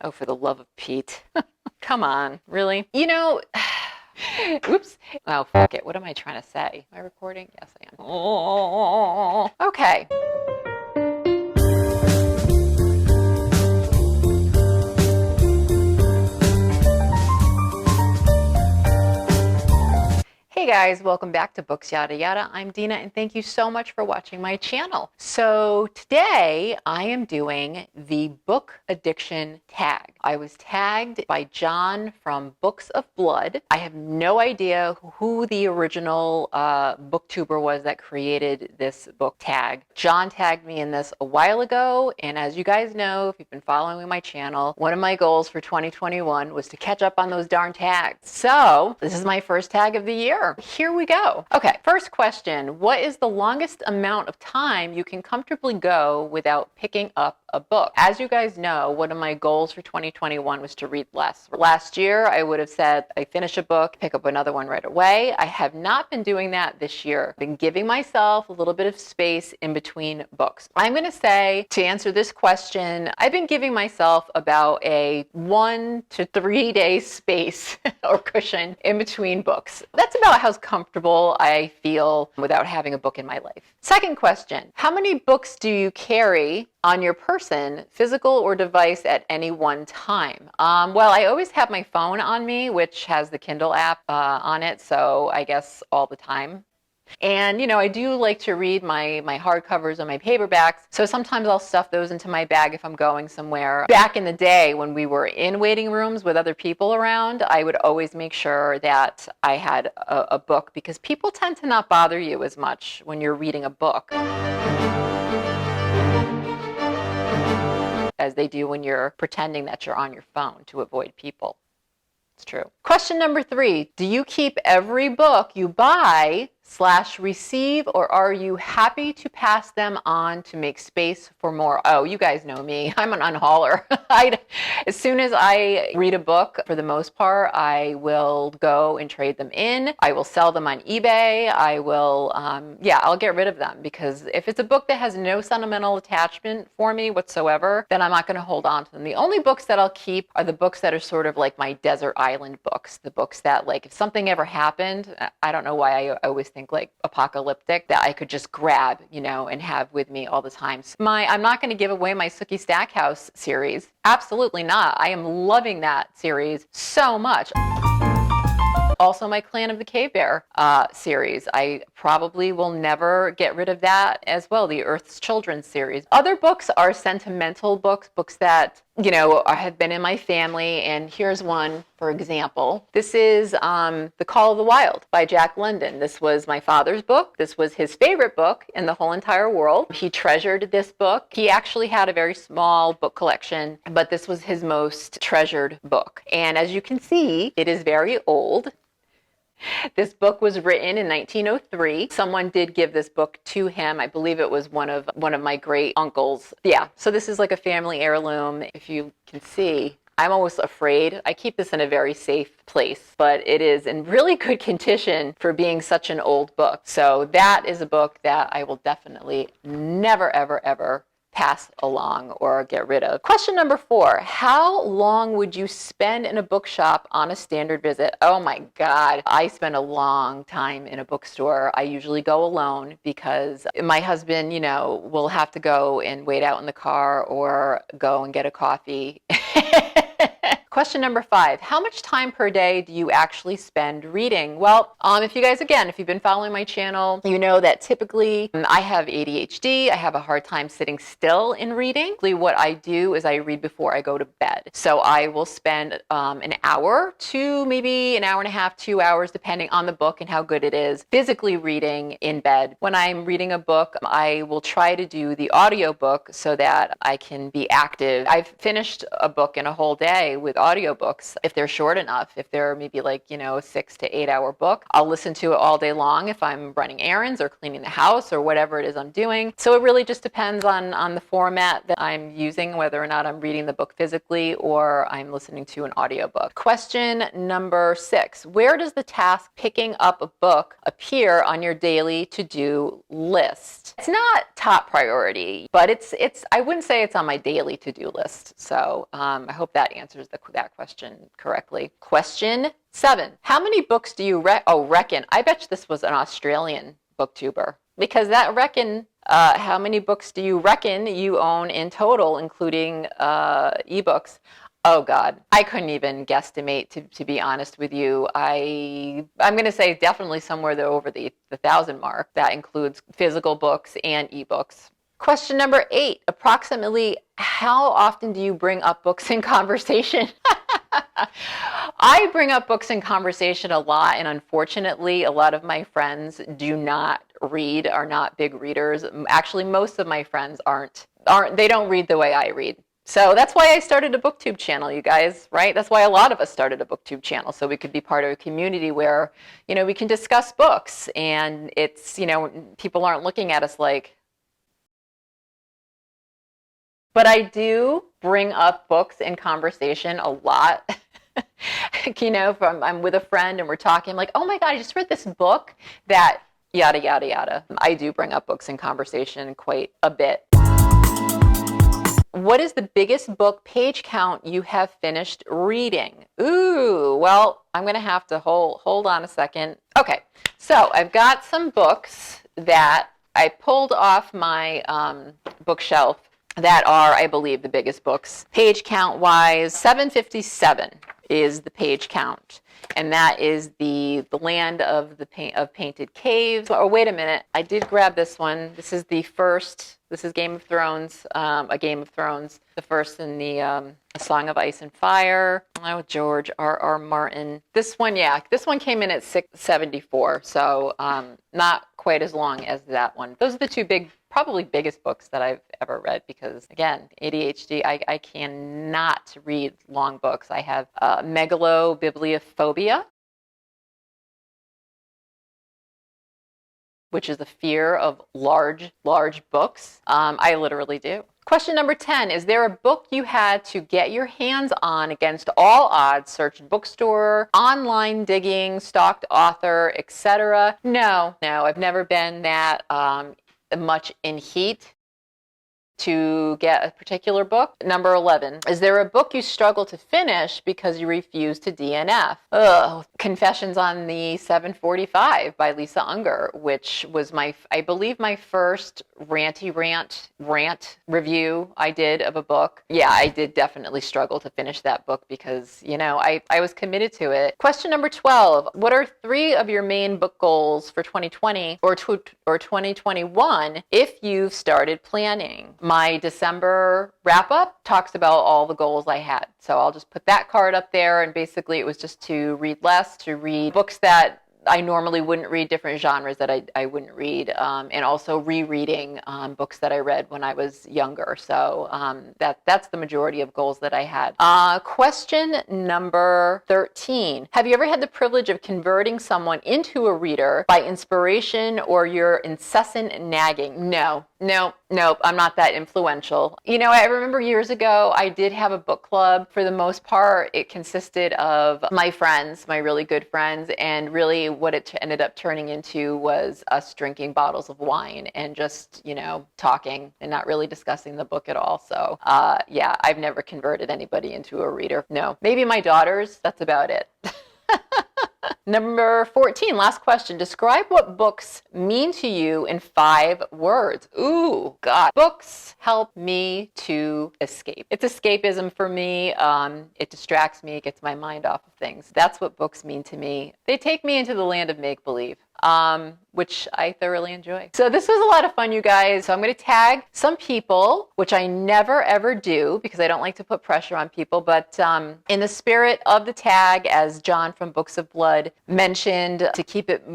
Oh, for the love of Pete. Come on, really? Oops. Oh, fuck it. What am I trying to say? Am I recording? Yes, I am. Oh, okay. Hey guys, welcome back to Books Yada Yada. I'm Dina and thank you so much for watching my channel. So today I am doing the book addiction tag. I was tagged by John from Books of Blood. I have no idea who the original booktuber was that created this book tag. John tagged me in this a while ago, and as you guys know, if you've been following my channel, one of my goals for 2021 was to catch up on those darn tags. So this is my first tag of the year. Here we go. Okay, first question. What is the longest amount of time you can comfortably go without picking up a book? As you guys know, one of my goals for 2021 was to read less. Last year, I would have said I finish a book, pick up another one right away. I have not been doing that this year. I've been giving myself a little bit of space in between books. I'm going to say, to answer this question, I've been giving myself about a 1 to 3 day space or cushion in between books. That's about how comfortable I feel without having a book in my life. Second question, how many books do you carry on your person, physical or device, at any one time? Well, I always have my phone on me, which has the Kindle app on it, so I guess all the time. And, I do like to read my hardcovers and my paperbacks, so sometimes I'll stuff those into my bag if I'm going somewhere. Back in the day when we were in waiting rooms with other people around, I would always make sure that I had a book, because people tend to not bother you as much when you're reading a book as they do when you're pretending that you're on your phone to avoid people. It's true. Question number 3, do you keep every book you buy/receive, or are you happy to pass them on to make space for more? Oh, you guys know me. I'm an unhauler. As soon as I read a book, for the most part, I will go and trade them in. I will sell them on eBay. I will, I'll get rid of them, because if it's a book that has no sentimental attachment for me whatsoever, then I'm not going to hold on to them. The only books that I'll keep are the books that are sort of like my desert island books, the books that, like, if something ever happened, I don't know why I always think like apocalyptic, that I could just grab, and have with me all the time. So I'm not going to give away my Sookie Stackhouse series. Absolutely not. I am loving that series so much. Also, my Clan of the Cave Bear series. I probably will never get rid of that as well, the Earth's Children series. Other books are sentimental books that, have been in my family, and here's one, for example. This is The Call of the Wild by Jack London. This was my father's book. This was his favorite book in the whole entire world. He treasured this book. He actually had a very small book collection, but this was his most treasured book. And as you can see, it is very old. This book was written in 1903. Someone did give this book to him. I believe it was one of my great uncles. Yeah, so this is like a family heirloom. If you can see, I'm almost afraid. I keep this in a very safe place, but it is in really good condition for being such an old book. So that is a book that I will definitely never, ever, ever pass along or get rid of. Question number 4, how long would you spend in a bookshop on a standard visit? Oh my God, I spend a long time in a bookstore. I usually go alone because my husband, will have to go and wait out in the car or go and get a coffee. Question number 5, how much time per day do you actually spend reading? Well, if you've been following my channel, you know that typically I have ADHD. I have a hard time sitting still in reading. What I do is I read before I go to bed. So I will spend an hour to maybe an hour and a half, 2 hours, depending on the book and how good it is, physically reading in bed. When I'm reading a book, I will try to do the audiobook so that I can be active. I've finished a book in a whole day with audiobooks if they're short enough. If they're maybe like, 6 to 8 hour book, I'll listen to it all day long if I'm running errands or cleaning the house or whatever it is I'm doing. So it really just depends on the format that I'm using, whether or not I'm reading the book physically or I'm listening to an audiobook. Question number 6. Where does the task picking up a book appear on your daily to-do list? It's not top priority, but it's I wouldn't say it's on my daily to-do list. So I hope that answers that question correctly. Question 7. How many books do you reckon? I bet you this was an Australian booktuber, because that reckon, how many books do you reckon you own in total, including ebooks? Oh God, I couldn't even guesstimate, to be honest with you. I'm going to say definitely somewhere over the 1,000 mark. That includes physical books and ebooks. Question number 8, approximately how often do you bring up books in conversation? I bring up books in conversation a lot, and unfortunately, a lot of my friends do not read, are not big readers. Actually, most of my friends they don't read the way I read. So that's why I started a booktube channel, you guys, right? That's why a lot of us started a booktube channel, so we could be part of a community where, we can discuss books, and it's, people aren't looking at us like. But I do bring up books in conversation a lot. If I'm with a friend and we're talking, like, oh my God, I just read this book that yada, yada, yada. I do bring up books in conversation quite a bit. What is the biggest book page count you have finished reading? Ooh, well, I'm going to have to hold on a second. Okay, so I've got some books that I pulled off my bookshelf that are, I believe, the biggest books. Page count wise, 757 is the page count. And that is the land of painted caves. Oh, wait a minute. I did grab this one. This is Game of Thrones, a Game of Thrones, the first in the A Song of Ice and Fire. Oh, George R.R. Martin. This one came in at 674, so not quite as long as that one. Those are the two probably biggest books that I've ever read, because again, ADHD, I cannot read long books. I have megalobibliophobia, which is the fear of large books. I literally do. Question number 10, is there a book you had to get your hands on against all odds, search bookstore, online digging, stalked author, etc.? No, I've never been that much in heat to get a particular book. Number 11, is there a book you struggle to finish because you refuse to DNF? Confessions on the 745 by Lisa Unger, which was I believe my first ranty rant review I did of a book. Yeah, I did definitely struggle to finish that book because, I was committed to it. Question number 12, what are 3 of your main book goals for 2020 or 2021 if you've started planning? My December wrap-up talks about all the goals I had. So I'll just put that card up there, and basically it was just to read less, to read books that I normally wouldn't read, different genres that I wouldn't read, and also rereading books that I read when I was younger. So that's the majority of goals that I had. Question number 13. Have you ever had the privilege of converting someone into a reader by inspiration or your incessant nagging? No. I'm not that influential. I remember years ago, I did have a book club. For the most part, it consisted of my friends, my really good friends, and really what it ended up turning into was us drinking bottles of wine and just, talking and not really discussing the book at all. So, yeah, I've never converted anybody into a reader. No, maybe my daughters, that's about it. Number 14, last question. Describe what books mean to you in 5 words. Ooh, God. Books help me to escape. It's escapism for me. It distracts me. It gets my mind off of things. That's what books mean to me. They take me into the land of make-believe. which I thoroughly enjoy. So this was a lot of fun, you guys. So I'm going to tag some people, which I never ever do because I don't like to put pressure on people. But in the spirit of the tag, as John from Books of Blood mentioned, to keep it,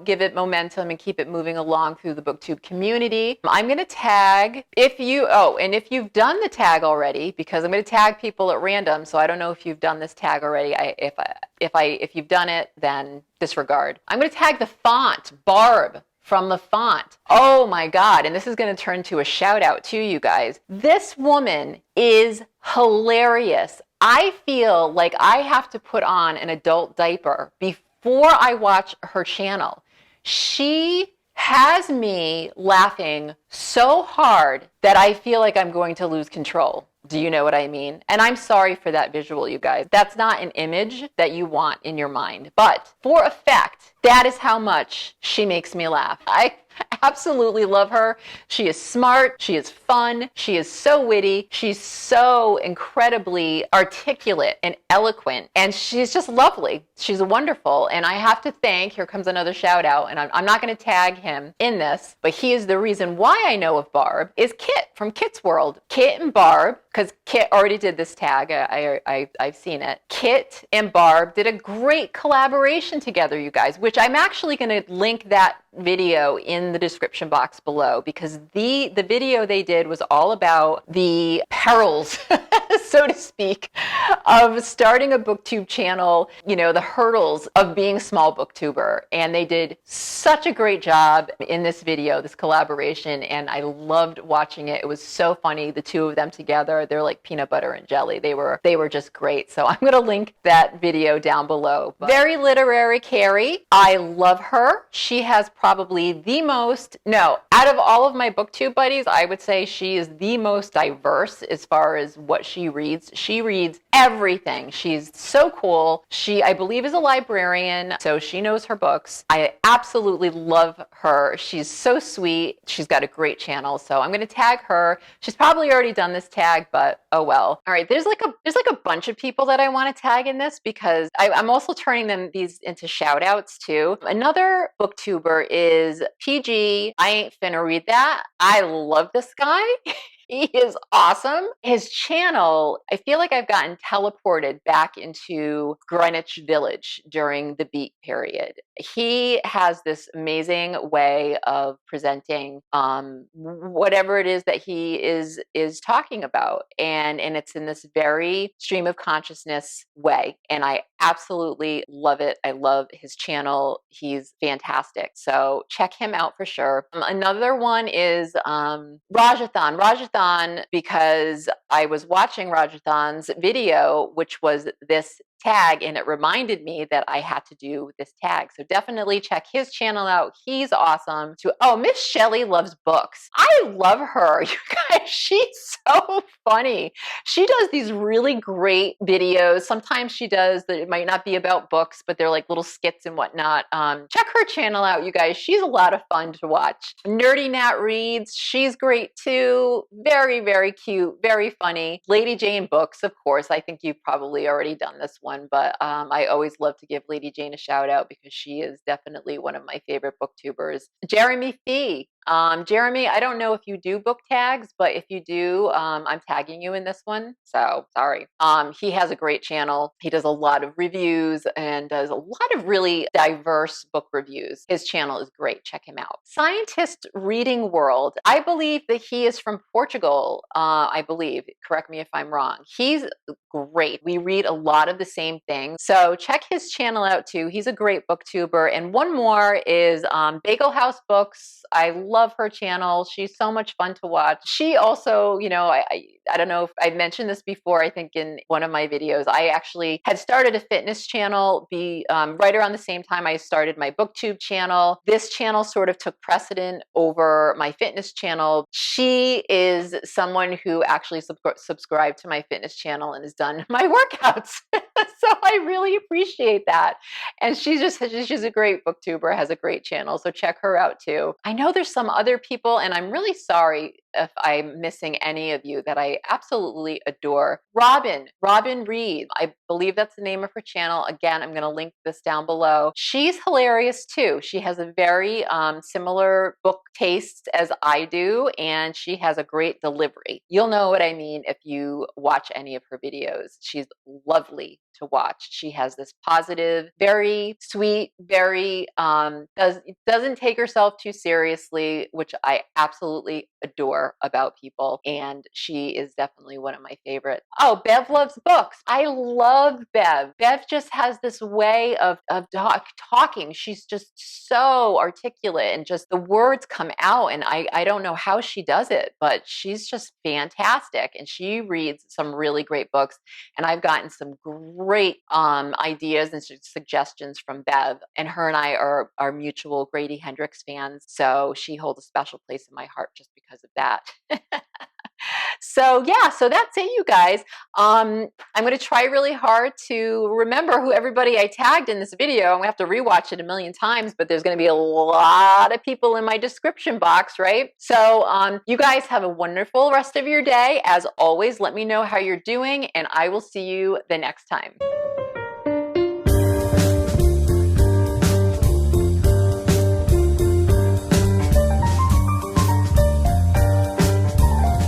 give it momentum and keep it moving along through the BookTube community, I'm going to tag if you've done the tag already, because I'm going to tag people at random. So I don't know if you've done this tag already. If you've done it, then disregard. I'm going to tag the font, Barb from the font. Oh my God. And this is going to turn to a shout out to you guys. This woman is hilarious. I feel like I have to put on an adult diaper before I watch her channel. She has me laughing so hard that I feel like I'm going to lose control. Do you know what I mean? And I'm sorry for that visual, you guys. That's not an image that you want in your mind. But for effect, that is how much she makes me laugh. I absolutely love her. She is smart. She is fun. She is so witty. She's so incredibly articulate and eloquent. And she's just lovely. She's wonderful. And I have to thank, here comes another shout out, and I'm not going to tag him in this, but he is the reason why I know of Barb, is Kit from Kit's World. Kit and Barb, because Kit already did this tag. I've seen it. Kit and Barb did a great collaboration together, you guys, which I'm actually going to link that video in the description box below, because the video they did was all about the perils, so to speak, of starting a booktube channel, you know, the hurdles of being a small booktuber. And they did such a great job in this video, this collaboration, and I loved watching it. It was so funny, the two of them together. They're like peanut butter and jelly. They were just great. So I'm going to link that video down below. Very literary Carrie. I love her. She has probably the most, no, out of all of my booktube buddies, I would say she is the most diverse as far as what she reads. She reads everything. She's so cool. She, I believe, is a librarian, so she knows her books. I absolutely love her. She's so sweet. She's got a great channel, so I'm going to tag her. She's probably already done this tag, but oh well. All right, there's like a bunch of people that I want to tag in this, because I'm also turning these into shout outs too. Another booktuber is PG. I ain't finna read that. I love this guy. He is awesome. His channel, I feel like I've gotten teleported back into Greenwich Village during the Beat period. He has this amazing way of presenting whatever it is that he is talking about. And it's in this very stream of consciousness way. And I absolutely love it. I love his channel. He's fantastic. So check him out for sure. Another one is Rajathan, because I was watching Rajathan's video, which was this tag, and it reminded me that I had to do this tag. So definitely check his channel out. He's awesome. Oh, Miss Shelley loves books. I love her. You guys, she's so funny. She does these really great videos. Sometimes she does that it might not be about books, but they're like little skits and whatnot. Check her channel out, you guys. She's a lot of fun to watch. Nerdy Nat Reads. She's great too. Very, very cute. Very funny. Lady Jane Books, of course. I think you've probably already done this one, but I always love to give Lady Jane a shout out because she is definitely one of my favorite booktubers. Jeremy Fee. Jeremy, I don't know if you do book tags, but if you do, I'm tagging you in this one. So sorry. He has a great channel. He does a lot of reviews and does a lot of really diverse book reviews. His channel is great. Check him out. Scientist Reading World. I believe that he is from Portugal. I believe. Correct me if I'm wrong. He's great. We read a lot of the same things. So check his channel out too. He's a great booktuber. And one more is Bagel House Books. I love her channel. She's so much fun to watch. She also, you know, I don't know if I mentioned this before, I think in one of my videos, I actually had started a fitness channel right around the same time I started my booktube channel. This channel sort of took precedent over my fitness channel. She is someone who actually subscribed to my fitness channel and has done my workouts. So I really appreciate that. And she's a great booktuber, has a great channel, so check her out too. I know there's some other people, and I'm really sorry if I'm missing any of you that I absolutely adore. Robin Reed, I believe that's the name of her channel. Again, I'm going to link this down below. She's hilarious too. She has a very similar book taste as I do, and she has a great delivery. You'll know what I mean if you watch any of her videos. She's lovely to watch. She has this positive, very sweet, very doesn't take herself too seriously, which I absolutely adore about people. And she is definitely one of my favorite. Oh, Bev loves books. I love Bev. Bev just has this way of talking. She's just so articulate, and just the words come out. And I don't know how she does it, but she's just fantastic. And she reads some really great books. And I've gotten some great ideas and suggestions from Bev. And her and I are mutual Grady Hendrix fans. So she holds a special place in my heart just because of that. So yeah, so that's it, you guys. I'm going to try really hard to remember who everybody I tagged in this video. I'm going to have to rewatch it a million times, but there's going to be a lot of people in my description box, right? So you guys have a wonderful rest of your day. As always, let me know how you're doing, and I will see you the next time.